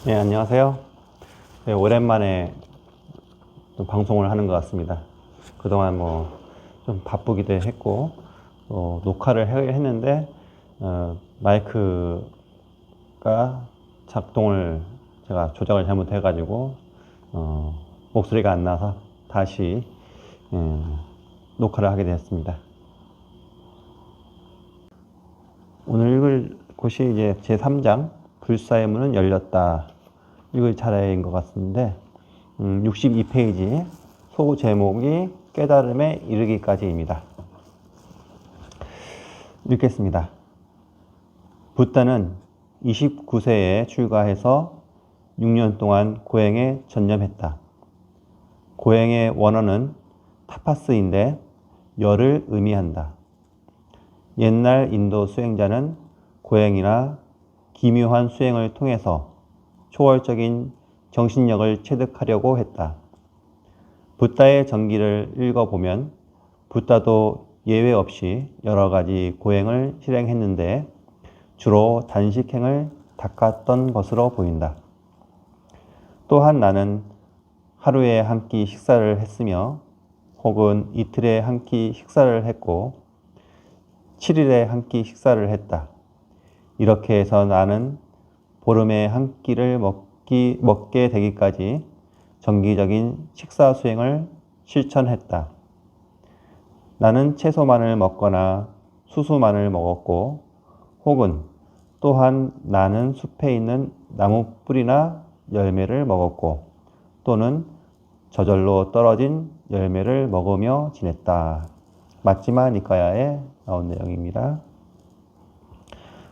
네, 안녕하세요. 네, 오랜만에 또 방송을 하는 것 같습니다. 그동안 좀 바쁘기도 했고, 녹화를 했는데, 마이크가 작동을 제가 조작을 잘못해가지고, 목소리가 안 나서 다시, 녹화를 하게 되었습니다. 오늘 읽을 곳이 이제 제3장, 불사의 문은 열렸다. 읽을 차례인 것 같은데, 62페이지 소 제목이 깨달음에 이르기까지입니다. 읽겠습니다. 붓다는 29세에 출가해서 6년 동안 고행에 전념했다. 고행의 원어는 타파스인데 열을 의미한다. 옛날 인도 수행자는 고행이나 기묘한 수행을 통해서 초월적인 정신력을 체득하려고 했다. 붓다의 전기를 읽어보면 붓다도 예외 없이 여러 가지 고행을 실행했는데 주로 단식행을 닦았던 것으로 보인다. 또한 나는 하루에 한 끼 식사를 했으며 혹은 이틀에 한 끼 식사를 했고 7일에 한 끼 식사를 했다. 이렇게 해서 나는 보름에 한 끼를 먹게 되기까지 정기적인 식사 수행을 실천했다. 나는 채소만을 먹거나 수수만을 먹었고 혹은 또한 나는 숲에 있는 나무 뿌리나 열매를 먹었고 또는 저절로 떨어진 열매를 먹으며 지냈다. 마지마 니까야에 나온 내용입니다.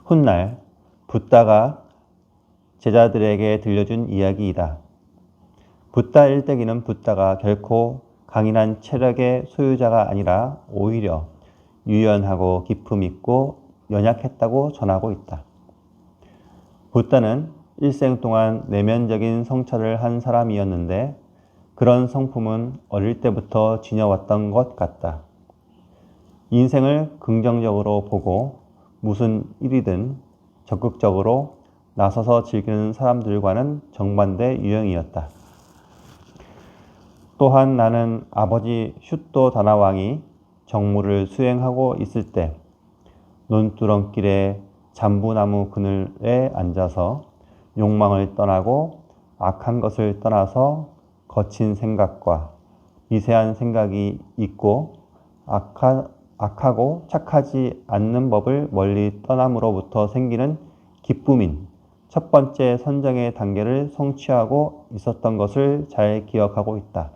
훗날 붓다가 제자들에게 들려준 이야기이다. 붓다 일대기는 붓다가 결코 강인한 체력의 소유자가 아니라 오히려 유연하고 기품 있고 연약했다고 전하고 있다. 붓다는 일생 동안 내면적인 성찰을 한 사람이었는데 그런 성품은 어릴 때부터 지녀왔던 것 같다. 인생을 긍정적으로 보고 무슨 일이든 적극적으로 나서서 즐기는 사람들과는 정반대 유형이었다. 또한 나는 아버지 슈또 다나왕이 정무를 수행하고 있을 때 논두렁길에 잠부나무 그늘에 앉아서 욕망을 떠나고 악한 것을 떠나서 거친 생각과 미세한 생각이 있고 악하고 착하지 않는 법을 멀리 떠남으로부터 생기는 기쁨인 첫 번째 선정의 단계를 성취하고 있었던 것을 잘 기억하고 있다.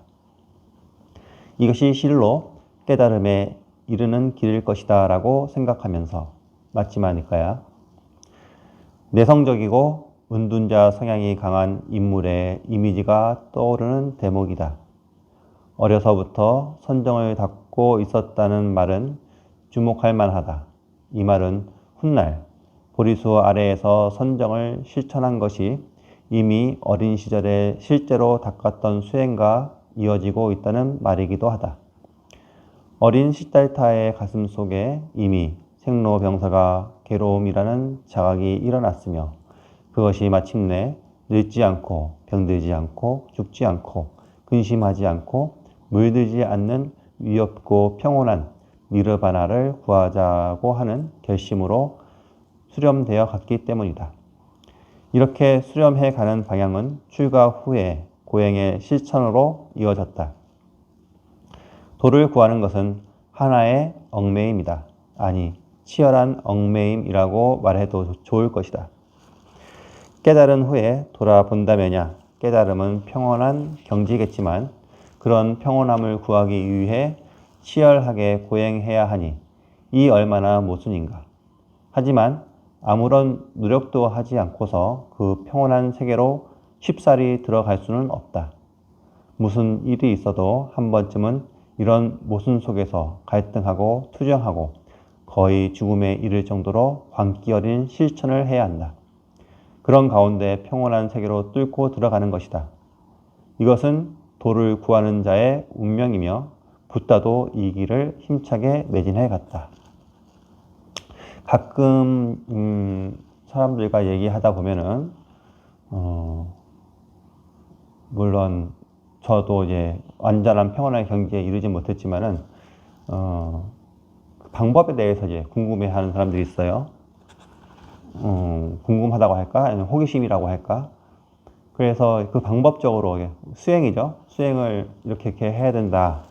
이것이 실로 깨달음에 이르는 길일 것이다 라고 생각하면서 마치마니까야 내성적이고 은둔자 성향이 강한 인물의 이미지가 떠오르는 대목이다. 어려서부터 선정을 닦고 있었다는 말은 주목할 만하다. 이 말은 훗날 보리수 아래에서 선정을 실천한 것이 이미 어린 시절에 실제로 닦았던 수행과 이어지고 있다는 말이기도 하다. 어린 시달타의 가슴 속에 이미 생로병사가 괴로움이라는 자각이 일어났으며 그것이 마침내 늙지 않고 병들지 않고 죽지 않고 근심하지 않고 물들지 않는 위협고 평온한 니르바나를 구하자고 하는 결심으로 수렴되어 갔기 때문이다. 이렇게 수렴해 가는 방향은 출가 후에 고행의 실천으로 이어졌다. 도를 구하는 것은 하나의 얽매임이다. 아니, 치열한 얽매임이라고 말해도 좋을 것이다. 깨달은 후에 돌아본다면야 깨달음은 평온한 경지겠지만 그런 평온함을 구하기 위해 치열하게 고행해야 하니 이 얼마나 모순인가. 하지만 아무런 노력도 하지 않고서 그 평온한 세계로 쉽사리 들어갈 수는 없다. 무슨 일이 있어도 한 번쯤은 이런 모순 속에서 갈등하고 투정하고 거의 죽음에 이를 정도로 광기 어린 실천을 해야 한다. 그런 가운데 평온한 세계로 뚫고 들어가는 것이다. 이것은 도를 구하는 자의 운명이며 붓다도 이 길을 힘차게 매진해 갔다. 가끔 사람들과 얘기하다 보면은 물론 저도 이제 완전한 평온한 경지에 이르지 못했지만은 그 방법에 대해서 이제 궁금해하는 사람들이 있어요. 궁금하다고 할까? 아니면 호기심이라고 할까? 그래서 그 방법적으로 수행이죠. 수행을 이렇게 해야 된다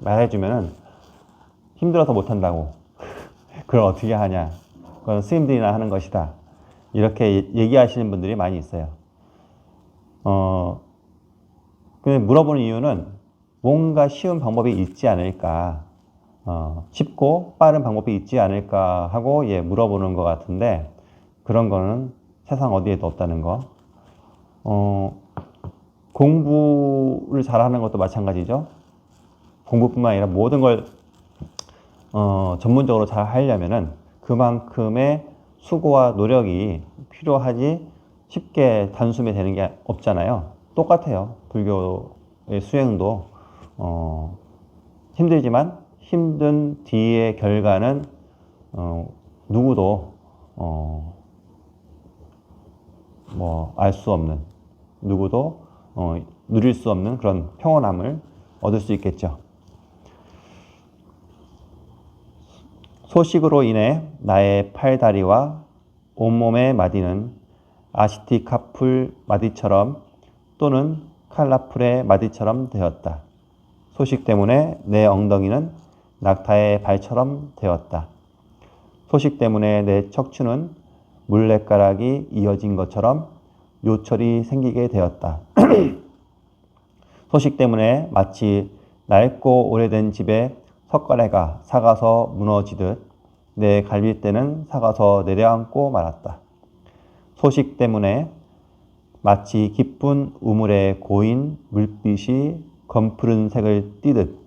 말해주면은 힘들어서 못한다고. 그걸 어떻게 하냐? 그건 스님들이나 하는 것이다. 이렇게 얘기하시는 분들이 많이 있어요. 근데 물어보는 이유는 뭔가 쉬운 방법이 있지 않을까, 쉽고 빠른 방법이 있지 않을까 하고 물어보는 것 같은데, 그런 거는 세상 어디에도 없다는 거. 공부를 잘하는 것도 마찬가지죠. 공부뿐만 아니라 모든 걸 전문적으로 잘 하려면은 그만큼의 수고와 노력이 필요하지 쉽게 단숨에 되는 게 없잖아요. 똑같아요. 불교의 수행도 힘들지만 힘든 뒤의 결과는 누구도 뭐 알 수 없는, 누구도 누릴 수 없는 그런 평온함을 얻을 수 있겠죠. 소식으로 인해 나의 팔다리와 온몸의 마디는 아시티카풀 마디처럼 또는 칼라풀의 마디처럼 되었다. 소식 때문에 내 엉덩이는 낙타의 발처럼 되었다. 소식 때문에 내 척추는 물레가락이 이어진 것처럼 요철이 생기게 되었다. 소식 때문에 마치 낡고 오래된 집에 석가래가 삭아서 무너지듯 내 갈빗대는 삭아서 내려앉고 말았다. 소식 때문에 마치 깊은 우물에 고인 물빛이 검푸른 색을 띠듯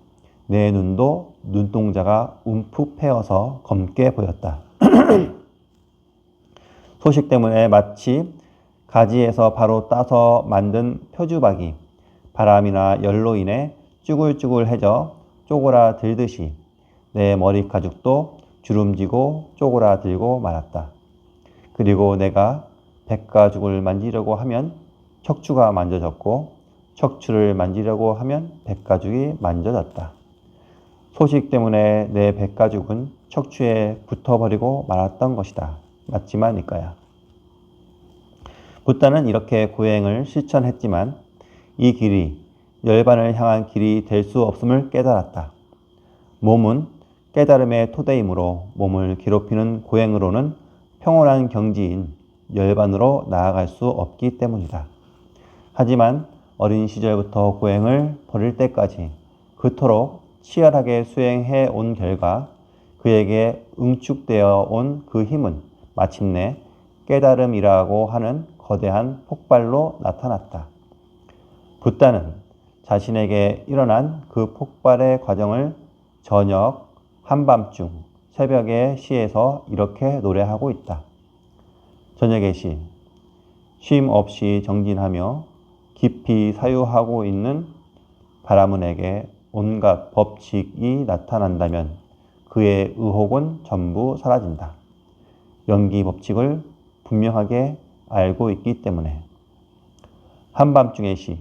내 눈도 눈동자가 움푹 패어서 검게 보였다. 소식 때문에 마치 가지에서 바로 따서 만든 표주박이 바람이나 열로 인해 쭈글쭈글해져 쪼그라들듯이 내 머리 가죽도 주름지고 쪼그라들고 말았다. 그리고 내가 백가죽을 만지려고 하면 척추가 만져졌고 척추를 만지려고 하면 백가죽이 만져졌다. 소식 때문에 내 백가죽은 척추에 붙어버리고 말았던 것이다. 맞지만 이거야. 붓다는 이렇게 고행을 실천했지만 이 길이 열반을 향한 길이 될 수 없음을 깨달았다. 몸은 깨달음의 토대이므로 몸을 괴롭히는 고행으로는 평온한 경지인 열반으로 나아갈 수 없기 때문이다. 하지만 어린 시절부터 고행을 버릴 때까지 그토록 치열하게 수행해 온 결과 그에게 응축되어 온 그 힘은 마침내 깨달음이라고 하는 거대한 폭발로 나타났다. 붓다는 자신에게 일어난 그 폭발의 과정을 저녁, 한밤중, 새벽의 시에서 이렇게 노래하고 있다. 저녁의 시, 쉼 없이 정진하며 깊이 사유하고 있는 바라문에게 온갖 법칙이 나타난다면 그의 의혹은 전부 사라진다. 연기 법칙을 분명하게 알고 있기 때문에. 한밤중의 시,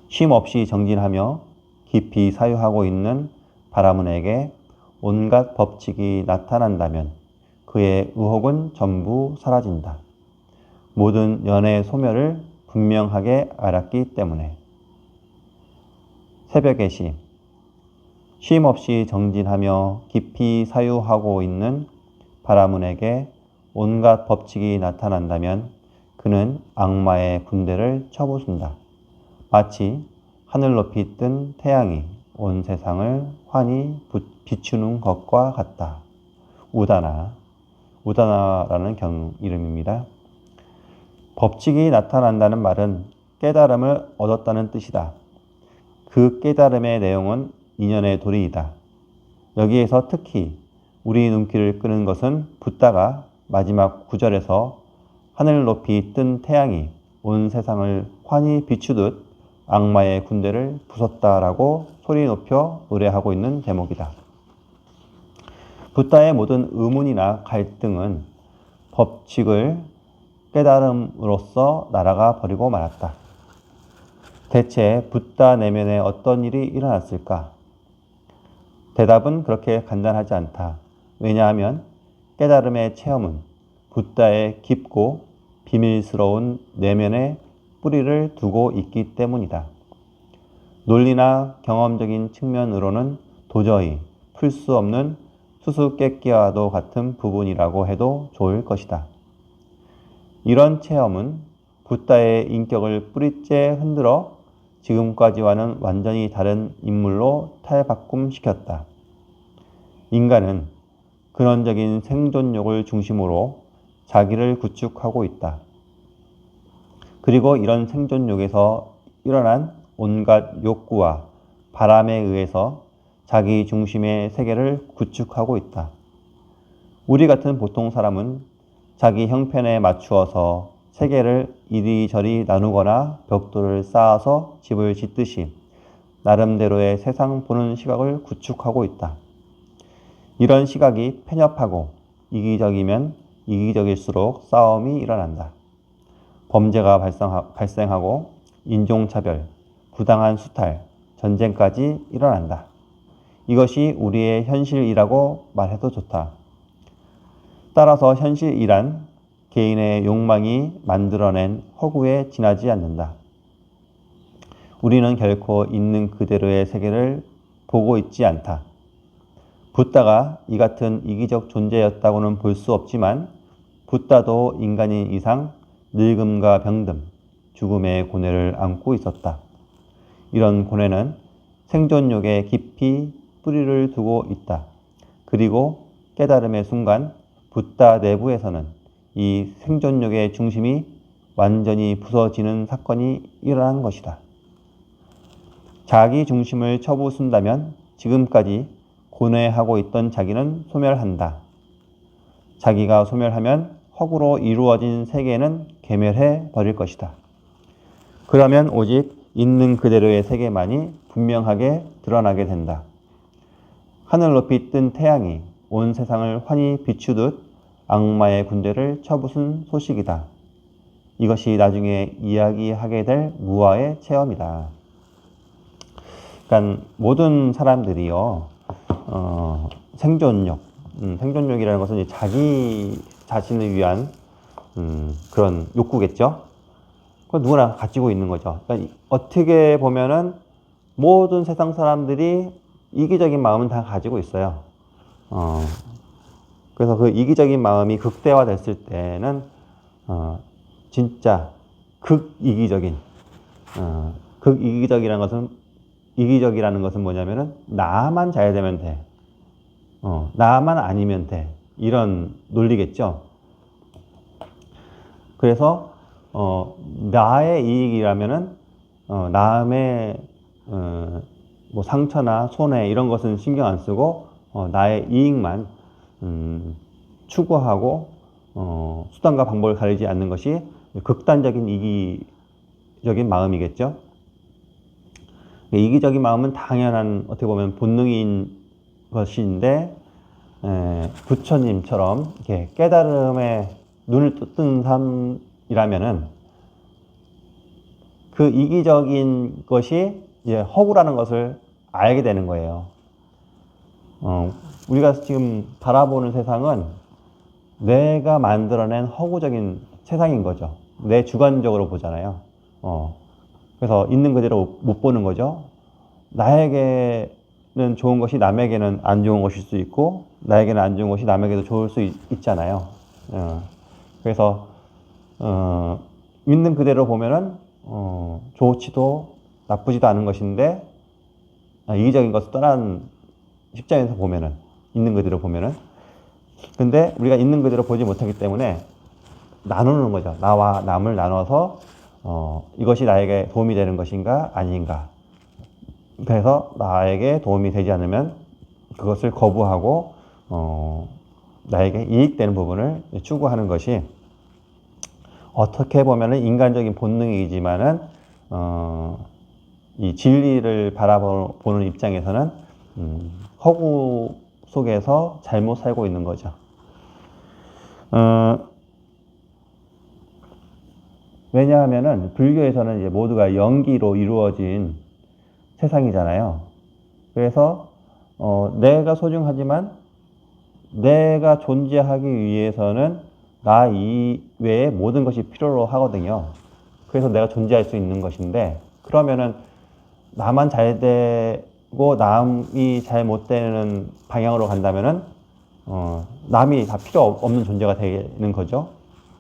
쉼 없이 정진하며 깊이 사유하고 있는 바라문에게 온갖 법칙이 나타난다면 그의 의혹은 전부 사라진다. 모든 연의 소멸을 분명하게 알았기 때문에. 새벽의 시, 쉼 없이 정진하며 깊이 사유하고 있는 바라문에게 온갖 법칙이 나타난다면 그는 악마의 군대를 쳐부순다. 마치 하늘 높이 뜬 태양이 온 세상을 환히 비추는 것과 같다. 우다나라는 경 이름입니다. 법칙이 나타난다는 말은 깨달음을 얻었다는 뜻이다. 그 깨달음의 내용은 인연의 도리이다. 여기에서 특히 우리 눈길을 끄는 것은 붓다가 마지막 구절에서 하늘 높이 뜬 태양이 온 세상을 환히 비추듯 악마의 군대를 부쉈다라고 소리 높여 노래하고 있는 대목이다. 붓다의 모든 의문이나 갈등은 법칙을 깨달음으로써 날아가 버리고 말았다. 대체 붓다 내면에 어떤 일이 일어났을까? 대답은 그렇게 간단하지 않다. 왜냐하면 깨달음의 체험은 붓다의 깊고 비밀스러운 내면에 뿌리를 두고 있기 때문이다. 논리나 경험적인 측면으로는 도저히 풀 수 없는 수수께끼와도 같은 부분이라고 해도 좋을 것이다. 이런 체험은 붓다의 인격을 뿌리째 흔들어 지금까지와는 완전히 다른 인물로 탈바꿈시켰다. 인간은 근원적인 생존욕을 중심으로 자기를 구축하고 있다. 그리고 이런 생존욕에서 일어난 온갖 욕구와 바람에 의해서 자기 중심의 세계를 구축하고 있다. 우리 같은 보통 사람은 자기 형편에 맞추어서 세계를 이리저리 나누거나 벽돌을 쌓아서 집을 짓듯이 나름대로의 세상 보는 시각을 구축하고 있다. 이런 시각이 편협하고 이기적이면 이기적일수록 싸움이 일어난다. 범죄가 발생하고 인종차별, 부당한 수탈, 전쟁까지 일어난다. 이것이 우리의 현실이라고 말해도 좋다. 따라서 현실이란 개인의 욕망이 만들어낸 허구에 지나지 않는다. 우리는 결코 있는 그대로의 세계를 보고 있지 않다. 붓다가 이 같은 이기적 존재였다고는 볼 수 없지만 붓다도 인간인 이상 늙음과 병듦, 죽음의 고뇌를 안고 있었다. 이런 고뇌는 생존욕에 깊이 뿌리를 두고 있다. 그리고 깨달음의 순간 붓다 내부에서는 이 생존욕의 중심이 완전히 부서지는 사건이 일어난 것이다. 자기 중심을 쳐부순다면 지금까지 고뇌하고 있던 자기는 소멸한다. 자기가 소멸하면 허구로 이루어진 세계는 괴멸해 버릴 것이다. 그러면 오직 있는 그대로의 세계만이 분명하게 드러나게 된다. 하늘 높이 뜬 태양이 온 세상을 환히 비추듯 악마의 군대를 쳐부순 소식이다. 이것이 나중에 이야기하게 될 무아의 체험이다. 그러니까 모든 사람들이요, 생존욕, 생존욕이라는 것은 이제 자기 자신을 위한 그런 욕구겠죠. 그건 누구나 가지고 있는 거죠. 그러니까 어떻게 보면은 모든 세상 사람들이 이기적인 마음은 다 가지고 있어요. 그래서 그 이기적인 마음이 극대화됐을 때는 진짜 극이기적인 이기적이라는 것은 뭐냐면은 나만 잘 되면 돼. 나만 아니면 돼. 이런 논리겠죠. 그래서 나의 이익이라면은 남의 뭐 상처나 손해 이런 것은 신경 안 쓰고 나의 이익만 추구하고 수단과 방법을 가리지 않는 것이 극단적인 이기적인 마음이겠죠. 이기적인 마음은 당연한 어떻게 보면 본능인 것인데 부처님처럼 이렇게 깨달음에 눈을 뜬 사람이라면은 그 이기적인 것이 이제 허구라는 것을 알게 되는 거예요. 우리가 지금 바라보는 세상은 내가 만들어낸 허구적인 세상인 거죠. 내 주관적으로 보잖아요. 그래서 있는 그대로 못 보는 거죠. 나에게는 좋은 것이 남에게는 안 좋은 것일 수 있고, 나에게는 안 좋은 것이 남에게도 좋을 수 있잖아요. 그래서 있는 그대로 보면은 좋지도 나쁘지도 않은 것인데 이기적인 것을 떠난 십자에서 보면은 있는 그대로 보면은 근데 우리가 있는 그대로 보지 못하기 때문에 나누는 거죠. 나와 남을 나눠서 이것이 나에게 도움이 되는 것인가 아닌가. 그래서 나에게 도움이 되지 않으면 그것을 거부하고 나에게 이익되는 부분을 추구하는 것이 어떻게 보면은 인간적인 본능이지만은 이 진리를 바라보는 입장에서는 허구 속에서 잘못 살고 있는 거죠. 왜냐하면은 불교에서는 이제 모두가 영기로 이루어진 세상이잖아요. 그래서 내가 소중하지만 내가 존재하기 위해서는 나 이외의 모든 것이 필요로 하거든요. 그래서 내가 존재할 수 있는 것인데, 그러면은 나만 잘 되고 남이 잘 못 되는 방향으로 간다면은 남이 다 필요 없는 존재가 되는 거죠.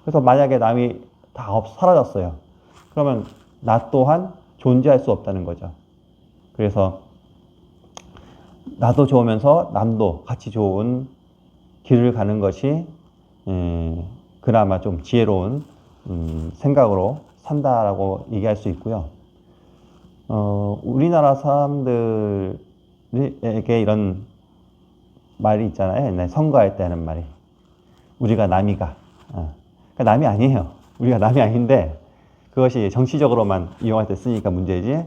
그래서 만약에 남이 다 사라졌어요. 그러면 나 또한 존재할 수 없다는 거죠. 그래서 나도 좋으면서 남도 같이 좋은 길을 가는 것이 그나마 좀 지혜로운 생각으로 산다라고 얘기할 수 있고요. 우리나라 사람들에게 이런 말이 있잖아요. 옛날에 선거할 때 하는 말이. 우리가 남이가. 그러니까 남이 아니에요. 우리가 남이 아닌데 그것이 정치적으로만 이용할 때 쓰니까 문제지.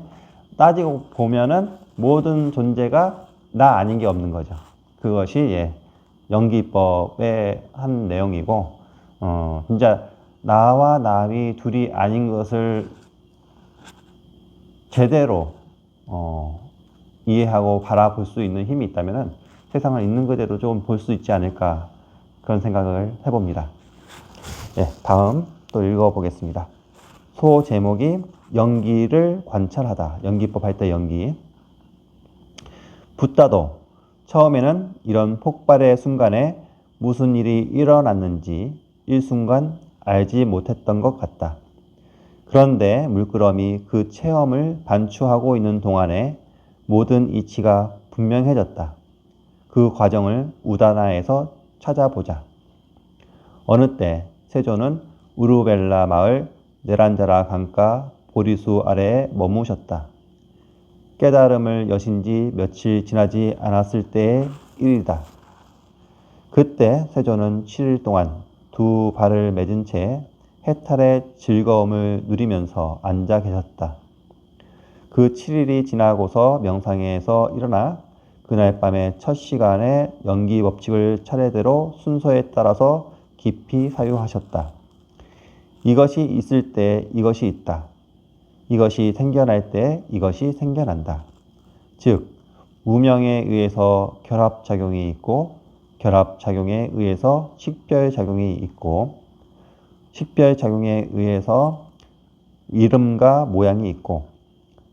따지고 보면은 모든 존재가 나 아닌 게 없는 거죠. 그것이 연기법의 한 내용이고, 진짜 나와 남이 둘이 아닌 것을 제대로 이해하고 바라볼 수 있는 힘이 있다면은 세상을 있는 그대로 좀 볼 수 있지 않을까, 그런 생각을 해봅니다. 다음 또 읽어보겠습니다. 소 제목이 연기를 관찰하다. 연기법 할 때 연기. 붓다도 처음에는 이런 폭발의 순간에 무슨 일이 일어났는지 일순간 알지 못했던 것 같다. 그런데 물끄러미 그 체험을 반추하고 있는 동안에 모든 이치가 분명해졌다. 그 과정을 우다나에서 찾아보자. 어느 때 세조는 우르벨라 마을 네란자라 강가 보리수 아래에 머무셨다. 깨달음을 여신 지 며칠 지나지 않았을 때의 일이다. 그때 세조는 7일 동안 두 발을 맺은 채 해탈의 즐거움을 누리면서 앉아 계셨다. 그 7일이 지나고서 명상에서 일어나 그날 밤의 첫 시간에 연기 법칙을 차례대로 순서에 따라서 깊이 사유하셨다. 이것이 있을 때 이것이 있다. 이것이 생겨날 때 이것이 생겨난다. 즉, 무명에 의해서 결합작용이 있고, 결합작용에 의해서 식별작용이 있고, 식별작용에 의해서 이름과 모양이 있고,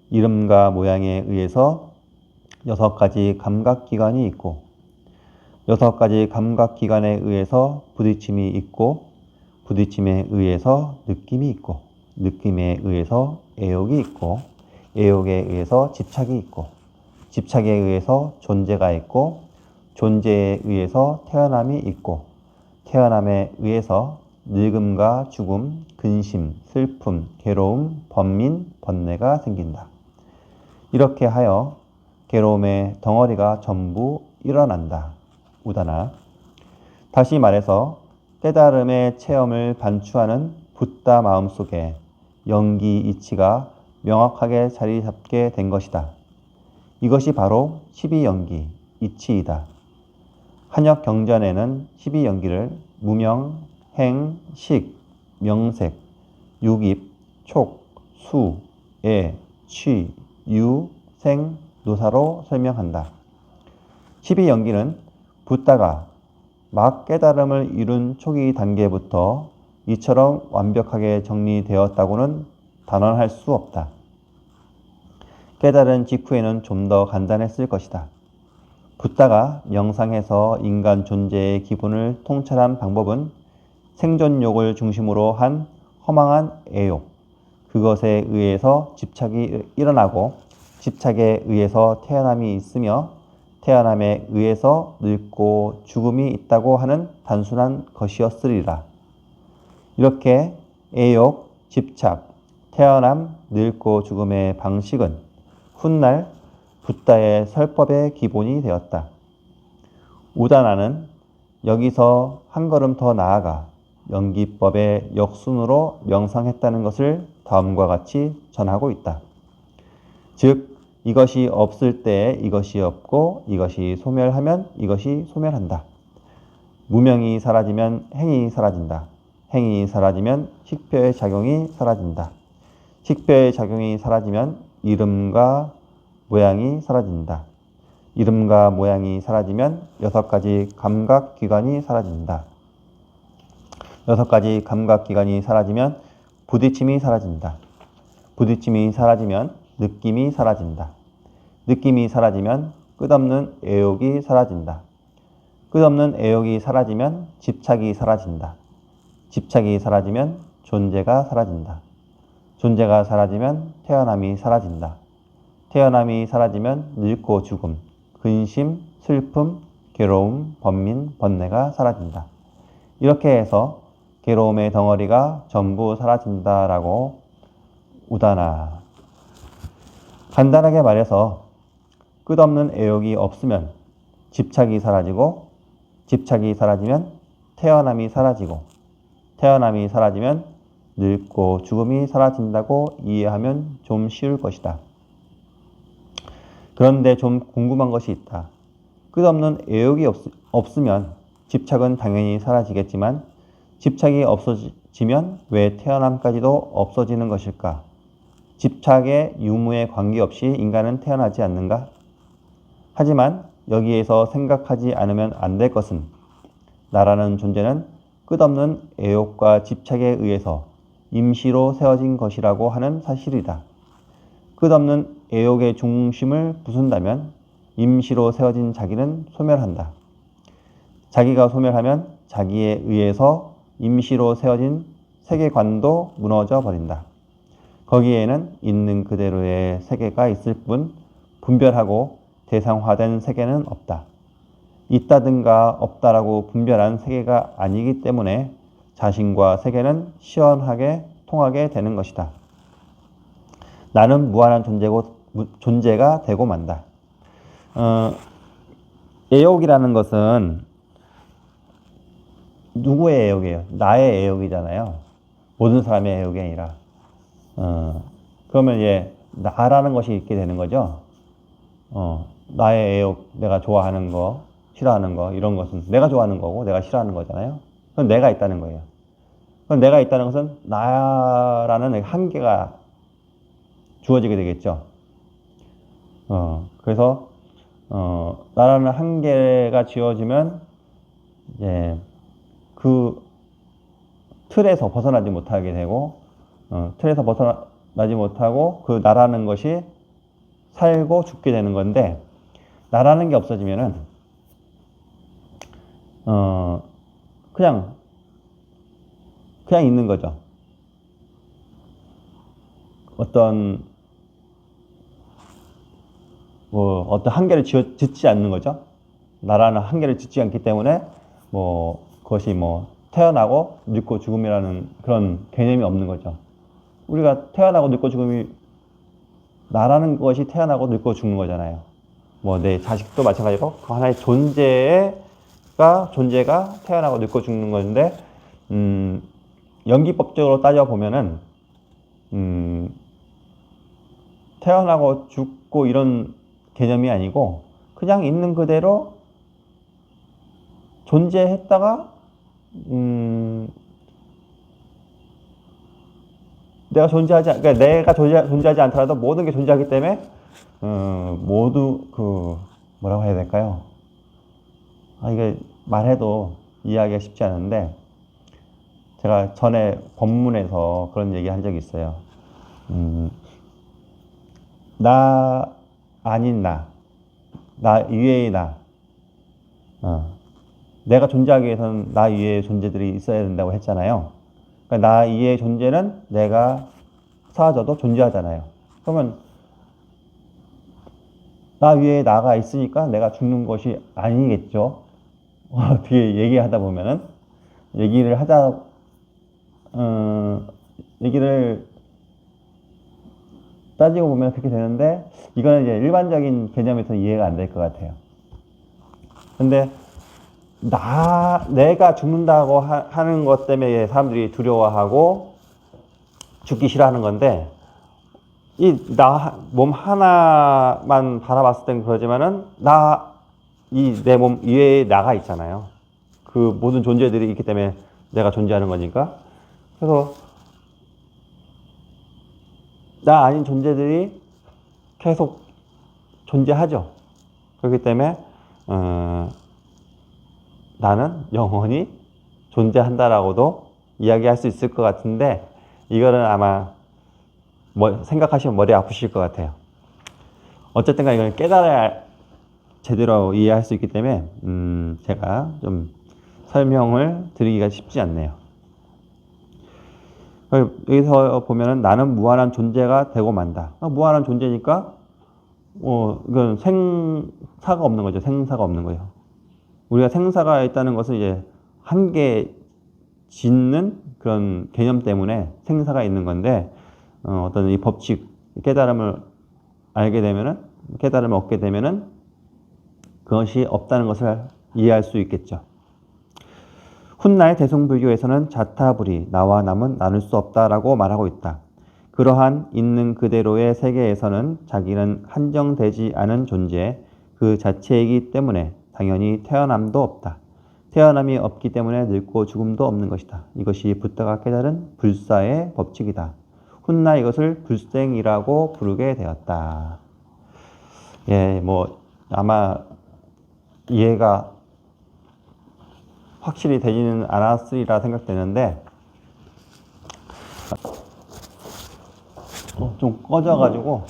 이름과 모양에 의해서 6가지 감각기관이 있고, 6가지 감각기관에 의해서 부딪힘이 있고, 부딪힘에 의해서 느낌이 있고, 느낌에 의해서 애욕이 있고, 애욕에 의해서 집착이 있고, 집착에 의해서 존재가 있고, 존재에 의해서 태어남이 있고, 태어남에 의해서 늙음과 죽음, 근심, 슬픔, 괴로움, 번민, 번뇌가 생긴다. 이렇게 하여 괴로움의 덩어리가 전부 일어난다. 우다나. 다시 말해서 깨달음의 체험을 반추하는 붓다 마음속에 연기 이치가 명확하게 자리 잡게 된 것이다. 이것이 바로 12연기, 이치이다. 한역 경전에는 12연기를 무명, 행, 식, 명색, 육입, 촉, 수, 애, 취, 유, 생, 노사로 설명한다. 12연기는 붓다가 막 깨달음을 이룬 초기 단계부터 이처럼 완벽하게 정리되었다고는 단언할 수 없다. 깨달은 직후에는 좀 더 간단했을 것이다. 붓다가 명상해서 인간 존재의 기본을 통찰한 방법은 생존욕을 중심으로 한 허망한 애욕, 그것에 의해서 집착이 일어나고 집착에 의해서 태어남이 있으며 태어남에 의해서 늙고 죽음이 있다고 하는 단순한 것이었으리라. 이렇게 애욕, 집착, 태어남, 늙고 죽음의 방식은 훗날 붓다의 설법의 기본이 되었다. 우다나는 여기서 한 걸음 더 나아가 연기법의 역순으로 명상했다는 것을 다음과 같이 전하고 있다. 즉, 이것이 없을 때 이것이 없고 이것이 소멸하면 이것이 소멸한다. 무명이 사라지면 행이 사라진다. 행위 사라지면 식표의 작용이 사라진다. 식표의 작용이 사라지면 이름과 모양이 사라진다. 이름과 모양이 사라지면 6가지 감각기관이 사라진다. 6가지 감각기관이 사라지면 부딪힘이 사라진다. 부딪힘이 사라지면 느낌이 사라진다. 느낌이 사라지면 끝없는 애욕이 사라진다. 끝없는 애욕이 사라지면 집착이 사라진다. 집착이 사라지면 존재가 사라진다. 존재가 사라지면 태어남이 사라진다. 태어남이 사라지면 늙고 죽음, 근심, 슬픔, 괴로움, 번민, 번뇌가 사라진다. 이렇게 해서 괴로움의 덩어리가 전부 사라진다라고 우다나. 간단하게 말해서 끝없는 애욕이 없으면 집착이 사라지고, 집착이 사라지면 태어남이 사라지고, 태어남이 사라지면 늙고 죽음이 사라진다고 이해하면 좀 쉬울 것이다. 그런데 좀 궁금한 것이 있다. 끝없는 애욕이 없으면 집착은 당연히 사라지겠지만 집착이 없어지면 왜 태어남까지도 없어지는 것일까? 집착의 유무에 관계없이 인간은 태어나지 않는가? 하지만 여기에서 생각하지 않으면 안 될 것은 나라는 존재는 끝없는 애욕과 집착에 의해서 임시로 세워진 것이라고 하는 사실이다. 끝없는 애욕의 중심을 부순다면 임시로 세워진 자기는 소멸한다. 자기가 소멸하면 자기에 의해서 임시로 세워진 세계관도 무너져 버린다. 거기에는 있는 그대로의 세계가 있을 뿐 분별하고 대상화된 세계는 없다. 있다든가 없다라고 분별한 세계가 아니기 때문에 자신과 세계는 시원하게 통하게 되는 것이다. 나는 무한한 존재가 되고 만다. 애욕이라는 것은 누구의 애욕이에요? 나의 애욕이잖아요. 모든 사람의 애욕이 아니라. 그러면 이제 나라는 것이 있게 되는 거죠. 나의 애욕, 내가 좋아하는 거, 싫어하는 거, 이런 것은 내가 좋아하는 거고 내가 싫어하는 거잖아요. 그럼 내가 있다는 거예요. 그럼 내가 있다는 것은 나라는 한계가 주어지게 되겠죠. 그래서 나라는 한계가 지어지면 이제 그 틀에서 벗어나지 못하게 되고, 틀에서 벗어나지 못하고 그 나라는 것이 살고 죽게 되는 건데, 나라는 게 없어지면은 그냥 있는 거죠. 어떤 한계를 짓지 않는 거죠. 나라는 한계를 짓지 않기 때문에 그것이 태어나고 늙고 죽음이라는 그런 개념이 없는 거죠. 우리가 태어나고 늙고 죽음이 나라는 것이 태어나고 늙고 죽는 거잖아요. 내 자식도 마찬가지로 그 하나의 존재가 태어나고 늙고 죽는 건데, 연기법적으로 따져보면은 태어나고 죽고 이런 개념이 아니고 그냥 있는 그대로 존재했다가 내가 존재하지 않더라도 모든 게 존재하기 때문에 모두 뭐라고 해야 될까요? 이게 말해도 이해하기가 쉽지 않은데, 제가 전에 법문에서 그런 얘기 한 적이 있어요. 나 아닌 나 이외의 나. 내가 존재하기 위해서는 나 이외의 존재들이 있어야 된다고 했잖아요. 그러니까 나 이외의 존재는 내가 사라져도 존재하잖아요. 그러면 나 위에 나가 있으니까 내가 죽는 것이 아니겠죠. 어떻게 얘기하다 보면은 얘기를 따지고 보면 그렇게 되는데, 이거는 이제 일반적인 개념에서 이해가 안 될 것 같아요. 근데 내가 죽는다고 하는 것 때문에 사람들이 두려워하고 죽기 싫어하는 건데, 몸 하나만 바라봤을 땐 그러지만은 내 몸 이외에 나가 있잖아요. 그 모든 존재들이 있기 때문에 내가 존재하는 거니까. 그래서 나 아닌 존재들이 계속 존재하죠. 그렇기 때문에 나는 영원히 존재한다라고도 이야기할 수 있을 것 같은데, 이거는 아마 생각하시면 머리 아프실 것 같아요. 어쨌든 간 이걸 깨달아야 제대로 이해할 수 있기 때문에 제가 좀 설명을 드리기가 쉽지 않네요. 여기서 보면은 나는 무한한 존재가 되고 만다. 무한한 존재니까 이건 생사가 없는 거죠. 생사가 없는 거예요. 우리가 생사가 있다는 것은 이제 한계 짓는 그런 개념 때문에 생사가 있는 건데, 어떤 이 법칙, 깨달음을 알게 되면은, 깨달음을 얻게 되면은 그것이 없다는 것을 이해할 수 있겠죠. 훗날 대승불교에서는 자타불이, 나와 남은 나눌 수 없다라고 말하고 있다. 그러한 있는 그대로의 세계에서는 자기는 한정되지 않은 존재 그 자체이기 때문에 당연히 태어남도 없다. 태어남이 없기 때문에 늙고 죽음도 없는 것이다. 이것이 부다가 깨달은 불사의 법칙이다. 훗날 이것을 불생이라고 부르게 되었다. 예, 아마 이해가 확실히 되지는 않았으리라 생각되는데, 좀 꺼져가지고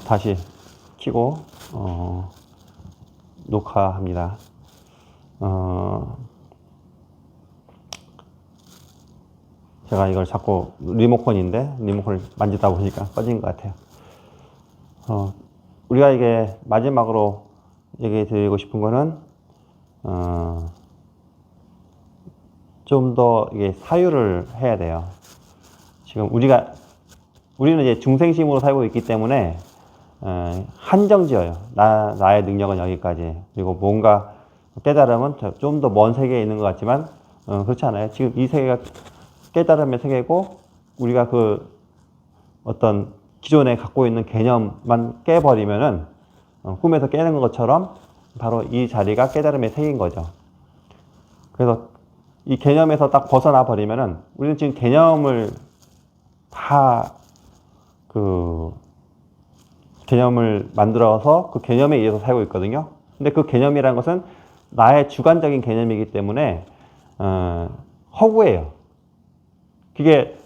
다시 켜고 녹화합니다. 제가 이걸 자꾸 리모컨인데 리모컨을 만지다 보니까 꺼진 것 같아요. 우리가 이게 마지막으로 얘기 드리고 싶은 거는 좀 더 이게 사유를 해야 돼요. 지금 우리는 이제 중생심으로 살고 있기 때문에 한정지어요. 나의 능력은 여기까지. 그리고 뭔가 깨달음은 좀 더 먼 세계에 있는 것 같지만 그렇지 않아요. 지금 이 세계가 깨달음의 세계고, 우리가 그 어떤 기존에 갖고 있는 개념만 깨버리면은 꿈에서 깨는 것처럼 바로 이 자리가 깨달음의 세계인 거죠. 그래서 이 개념에서 딱 벗어나 버리면은 우리는 지금 개념을 다 개념을 만들어서 그 개념에 의해서 살고 있거든요. 근데 그 개념이라는 것은 나의 주관적인 개념이기 때문에 허구예요. 그게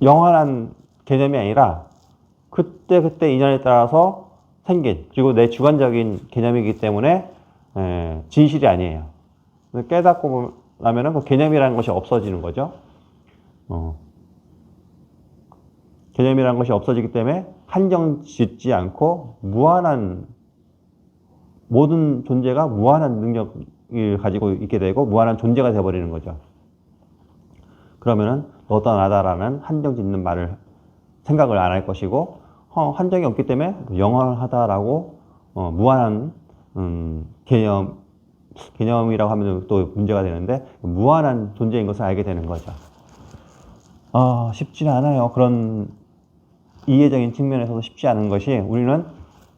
영원한 개념이 아니라 그때 인연에 따라서 생긴, 그리고 내 주관적인 개념이기 때문에 진실이 아니에요. 깨닫고 나면은 그 개념이라는 것이 없어지는 거죠. 개념이라는 것이 없어지기 때문에 한정 짓지 않고 모든 존재가 무한한 능력을 가지고 있게 되고 무한한 존재가 되어버리는 거죠. 그러면은 너다 나다라는 한정 짓는 생각을 안 할 것이고, 한정이 없기 때문에 영원하다라고 무한한 개념이라고 하면 또 문제가 되는데, 무한한 존재인 것을 알게 되는 거죠. 쉽지는 않아요. 그런 이해적인 측면에서도 쉽지 않은 것이, 우리는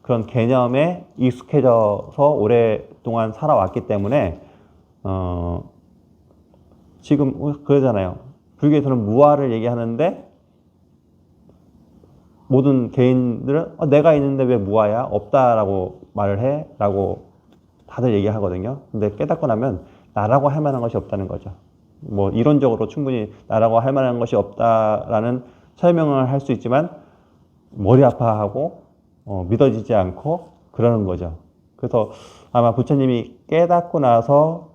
그런 개념에 익숙해져서 오랫동안 살아왔기 때문에 지금 그러잖아요. 불교에서는 무아를 얘기하는데 모든 개인들은 내가 있는데 왜 무아야? 없다라고 말을 해? 라고 다들 얘기하거든요. 근데 깨닫고 나면 나라고 할 만한 것이 없다는 거죠. 이론적으로 충분히 나라고 할 만한 것이 없다라는 설명을 할 수 있지만 머리 아파하고 믿어지지 않고 그러는 거죠. 그래서 아마 부처님이 깨닫고 나서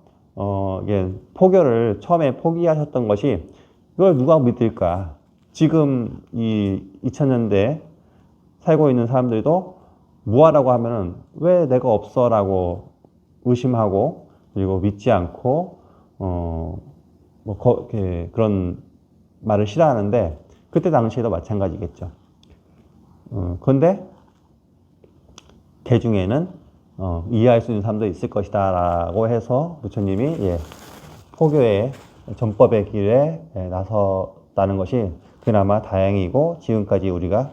이게 포교를 처음에 포기하셨던 것이, 이걸 누가 믿을까? 지금 이 2000년대 살고 있는 사람들도 무아라고 하면은 왜 내가 없어라고 의심하고, 그리고 믿지 않고 그런 말을 싫어하는데, 그때 당시에도 마찬가지겠죠. 그런데 개중에는 이해할 수 있는 사람도 있을 것이다 라고 해서 부처님이 포교의 전법의 길에 나섰다는 것이 그나마 다행이고, 지금까지 우리가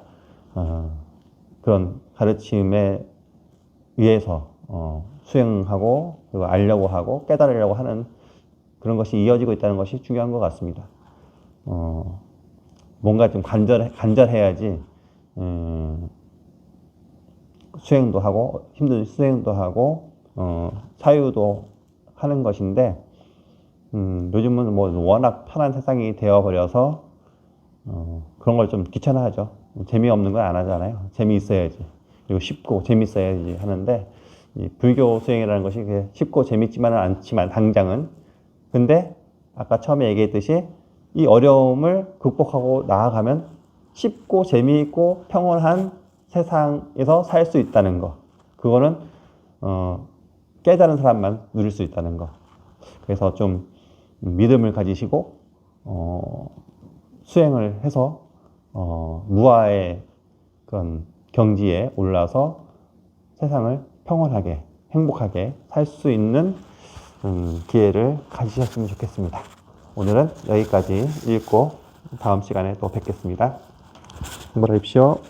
그런 가르침에 의해서 수행하고, 그리고 알려고 하고 깨달으려고 하는 그런 것이 이어지고 있다는 것이 중요한 것 같습니다. 뭔가 좀 간절해야지 수행도 하고 힘든 수행도 하고 사유도 하는 것인데 요즘은 뭐 워낙 편한 세상이 되어버려서 그런 걸 좀 귀찮아하죠. 재미없는 건 안 하잖아요. 재미있어야지. 그리고 쉽고 재밌어야지 하는데 이 불교 수행이라는 것이 쉽고 재밌지만은 않지만 당장은 근데 아까 처음에 얘기했듯이 이 어려움을 극복하고 나아가면 쉽고 재미있고 평온한 세상에서 살 수 있다는 거. 그거는 깨달은 사람만 누릴 수 있다는 거. 그래서 좀 믿음을 가지시고 수행을 해서 무아의 그런 경지에 올라서 세상을 평온하게 행복하게 살 수 있는 기회를 가지셨으면 좋겠습니다. 오늘은 여기까지 읽고 다음 시간에 또 뵙겠습니다. 공부하십시오.